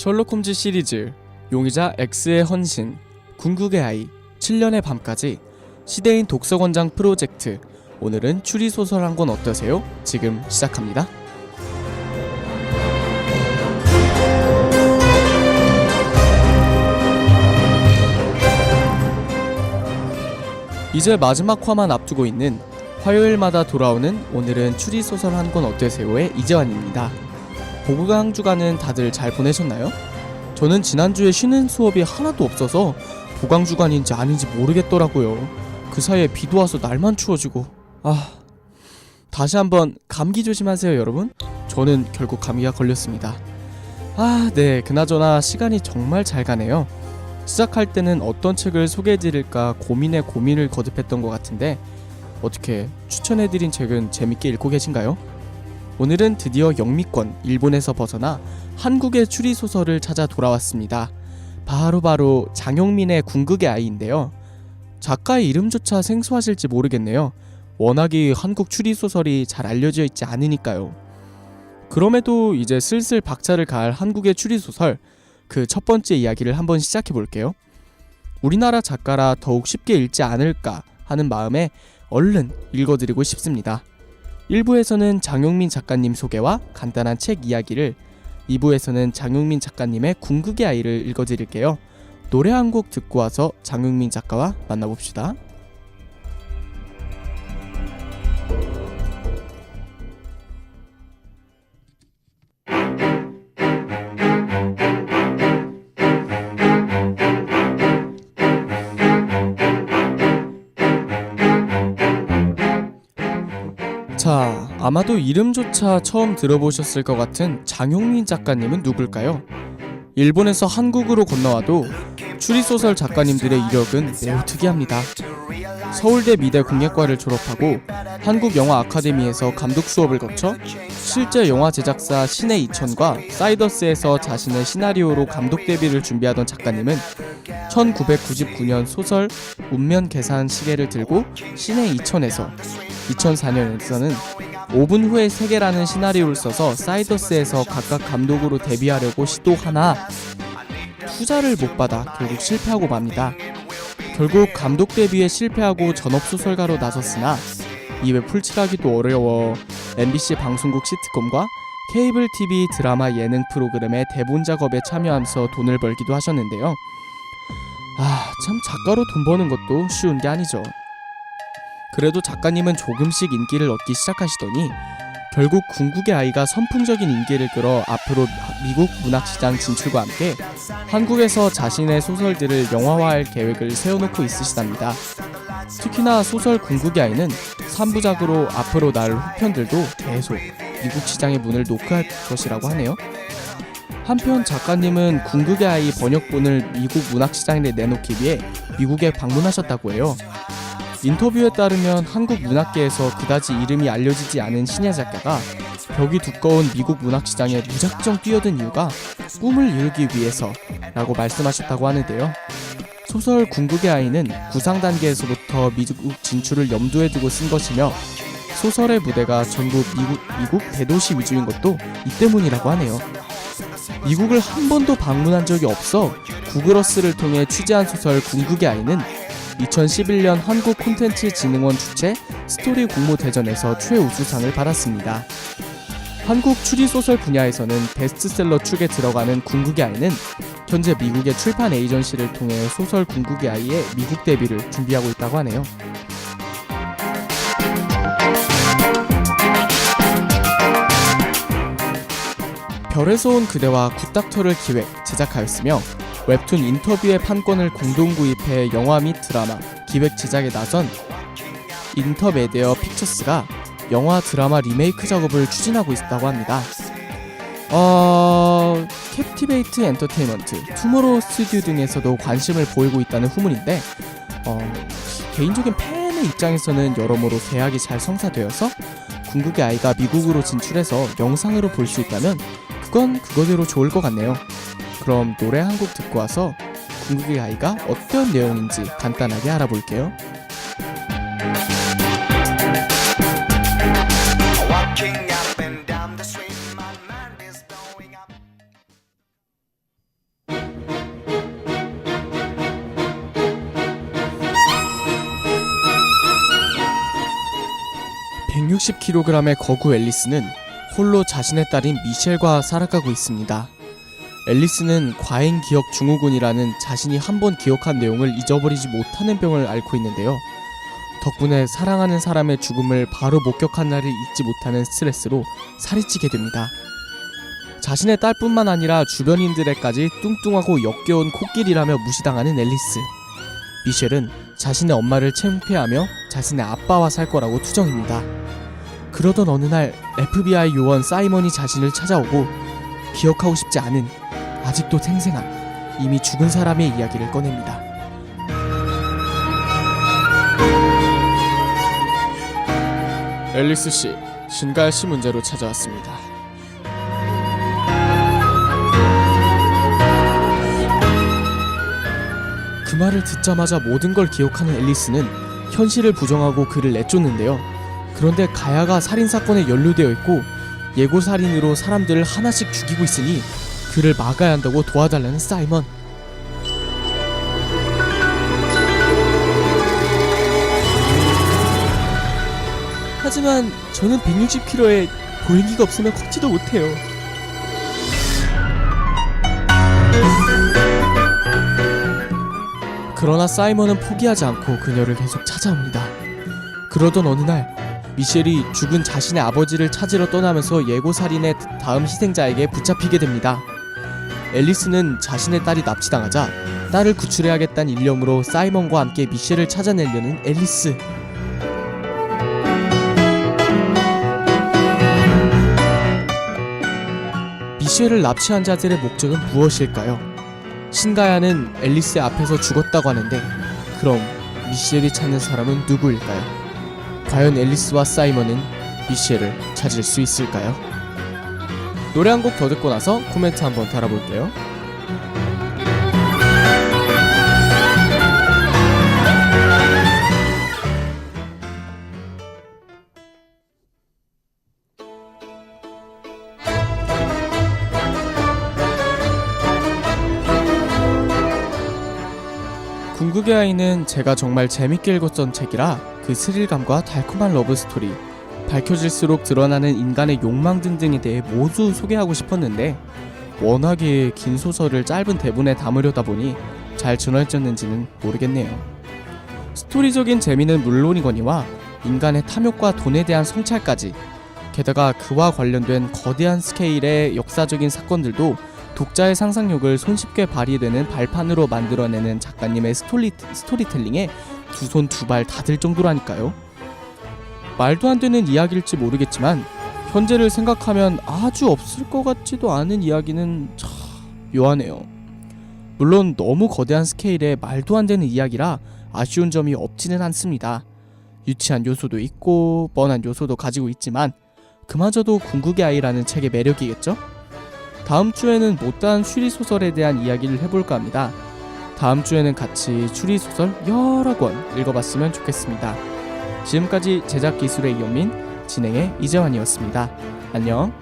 셜록 홈즈 시리즈, 용의자 X의 헌신, 궁극의 아이, 7년의 밤까지, 시대인 독서권장 프로젝트. 오늘은 추리소설 한 권 어떠세요? 지금 시작합니다. 이제 마지막 화만 앞두고 있는 화요일마다 돌아오는 오늘은 추리소설 한 권 어떠세요의 이재환입니다. 보고가 한 주간은 다들 잘 보내셨나요? 저는 지난주에 쉬는 수업이 하나도 없어서 보강주간인지 아닌지 모르겠더라고요. 그 사이에 비도 와서 날만 추워지고. 다시 한번 감기 조심하세요 여러분. 저는 결국 감기가 걸렸습니다. 네, 그나저나 시간이 정말 잘 가네요. 시작할 때는 어떤 책을 소개해드릴까 고민에 고민을 거듭했던 것 같은데 어떻게 추천해드린 책은 재밌게 읽고 계신가요? 오늘은 드디어 영미권, 일본에서 벗어나 한국의 추리소설을 찾아 돌아왔습니다. 바로 장용민의 궁극의 아이인데요. 작가의 이름조차 생소하실지 모르겠네요. 워낙에 한국 추리소설이 잘 알려져 있지 않으니까요. 그럼에도 이제 슬슬 박차를 가할 한국의 추리소설, 그 첫 번째 이야기를 한번 시작해 볼게요. 우리나라 작가라 더욱 쉽게 읽지 않을까 하는 마음에 얼른 읽어드리고 싶습니다. 1부에서는 장용민 작가님 소개와 간단한 책 이야기를, 2부에서는 장용민 작가님의 궁극의 아이를 읽어드릴게요. 노래 한 곡 듣고 와서 장용민 작가와 만나봅시다. 자, 아마도 이름조차 처음 들어보셨을 것 같은 장용민 작가님은 누굴까요? 일본에서 한국으로 건너와도 추리소설 작가님들의 이력은 매우 특이합니다. 서울대 미대 국예과를 졸업하고 한국영화 아카데미에서 감독 수업을 거쳐 실제 영화 제작사 신의 이천과 사이더스에서 자신의 시나리오로 감독 데뷔를 준비하던 작가님은 1999년 소설 운면 계산 시계를 들고 신의 이천에서 2004년에서는 5분 후의 세계라는 시나리오를 써서 사이더스에서 각각 감독으로 데뷔하려고 시도하나 투자를 못 받아 결국 실패하고 맙니다. 결국 감독 데뷔에 실패하고 전업소설가로 나섰으나 이외 풀칠하기도 어려워 MBC 방송국 시트콤과 케이블 TV 드라마 예능 프로그램의 대본 작업에 참여하면서 돈을 벌기도 하셨는데요. 참 작가로 돈 버는 것도 쉬운 게 아니죠. 그래도 작가님은 조금씩 인기를 얻기 시작하시더니 결국 궁극의 아이가 선풍적인 인기를 끌어 앞으로 미국 문학시장 진출과 함께 한국에서 자신의 소설들을 영화화할 계획을 세워놓고 있으시답니다. 특히나 소설 궁극의 아이는 3부작으로 앞으로 나올 후편들도 계속 미국 시장의 문을 노크할 것이라고 하네요. 한편 작가님은 궁극의 아이 번역본을 미국 문학시장에 내놓기 위해 미국에 방문하셨다고 해요. 인터뷰에 따르면 한국 문학계에서 그다지 이름이 알려지지 않은 신예 작가가 벽이 두꺼운 미국 문학시장에 무작정 뛰어든 이유가 꿈을 이루기 위해서라고 말씀하셨다고 하는데요. 소설 궁극의 아이는 구상 단계에서부터 미국 진출을 염두에 두고 쓴 것이며 소설의 무대가 전부 미국 대도시 위주인 것도 이 때문이라고 하네요. 미국을 한 번도 방문한 적이 없어 구글어스를 통해 취재한 소설 궁극의 아이는 2011년 한국콘텐츠진흥원 주최 스토리 공모대전에서 최우수상을 받았습니다. 한국 추리소설 분야에서는 베스트셀러 축에 들어가는 궁극의 아이는 현재 미국의 출판 에이전시를 통해 소설 궁극의 아이의 미국 데뷔를 준비하고 있다고 하네요. 별에서 온 그대와 굿닥터를 기획, 제작하였으며 웹툰 인터뷰의 판권을 공동 구입해 영화 및 드라마, 기획 제작에 나선 인터메디어 픽처스가 영화 드라마 리메이크 작업을 추진하고 있다고 합니다. 캡티베이트 엔터테인먼트, 투모로우 스튜디오 등에서도 관심을 보이고 있다는 후문인데 개인적인 팬의 입장에서는 여러모로 계약이 잘 성사되어서 궁극의 아이가 미국으로 진출해서 영상으로 볼 수 있다면 그건 그거대로 좋을 것 같네요. 그럼 노래 한 곡 듣고 와서 궁극의 아이가 어떤 내용인지 간단하게 알아볼게요. 160kg의 거구 앨리스는 홀로 자신의 딸인 미셸과 살아가고 있습니다. 앨리스는 과잉 기억 증후군이라는 자신이 한번 기억한 내용을 잊어버리지 못하는 병을 앓고 있는데요. 덕분에 사랑하는 사람의 죽음을 바로 목격한 날을 잊지 못하는 스트레스로 살이 찌게 됩니다. 자신의 딸뿐만 아니라 주변인들에까지 뚱뚱하고 역겨운 코끼리라며 무시당하는 앨리스. 미셸은 자신의 엄마를 창피하며 자신의 아빠와 살 거라고 투정입니다. 그러던 어느 날 FBI 요원 사이먼이 자신을 찾아오고 기억하고 싶지 않은, 아직도 생생한, 이미 죽은 사람의 이야기를 꺼냅니다. 앨리스 씨, 신갈시 문제로 찾아왔습니다. 그 말을 듣자마자 모든 걸 기억하는 앨리스는 현실을 부정하고 그를 내쫓는데요. 그런데 가야가 살인사건에 연루되어 있고 예고살인으로 사람들을 하나씩 죽이고 있으니 그를 막아야 한다고 도와달라는 사이먼. 하지만 저는 160kg에 보행기가 없으면 걷지도 못해요. 그러나 사이먼은 포기하지 않고 그녀를 계속 찾아옵니다. 그러던 어느 날 미셸이 죽은 자신의 아버지를 찾으러 떠나면서 예고살인의 다음 희생자에게 붙잡히게 됩니다. 앨리스는 자신의 딸이 납치당하자 딸을 구출해야겠다는 일념으로 사이먼과 함께 미셸을 찾아내려는 앨리스. 미셸을 납치한 자들의 목적은 무엇일까요? 신가야는 앨리스의 앞에서 죽었다고 하는데 그럼 미셸이 찾는 사람은 누구일까요? 과연 앨리스와 사이먼은 미셸을 찾을 수 있을까요? 노래 한 곡 더 듣고 나서 코멘트 한번 달아볼게요. 궁극의 아이는 제가 정말 재밌게 읽었던 책이라 그 스릴감과 달콤한 러브스토리, 밝혀질수록 드러나는 인간의 욕망 등등에 대해 모두 소개하고 싶었는데 워낙에 긴 소설을 짧은 대본에 담으려다 보니 잘 전해졌는지는 모르겠네요. 스토리적인 재미는 물론이거니와 인간의 탐욕과 돈에 대한 성찰까지, 게다가 그와 관련된 거대한 스케일의 역사적인 사건들도 독자의 상상력을 손쉽게 발휘되는 발판으로 만들어내는 작가님의 스토리텔링에 두 손 두 발 다 들 정도라니까요. 말도 안 되는 이야기일지 모르겠지만 현재를 생각하면 아주 없을 것 같지도 않은 이야기는 참 묘하네요. 물론 너무 거대한 스케일의 말도 안 되는 이야기라 아쉬운 점이 없지는 않습니다. 유치한 요소도 있고 뻔한 요소도 가지고 있지만 그마저도 궁극의 아이라는 책의 매력이겠죠? 다음 주에는 못다한 추리소설에 대한 이야기를 해볼까 합니다. 다음 주에는 같이 추리소설 여러 권 읽어봤으면 좋겠습니다. 지금까지 제작 기술의 이현민, 진행의 이재환이었습니다. 안녕.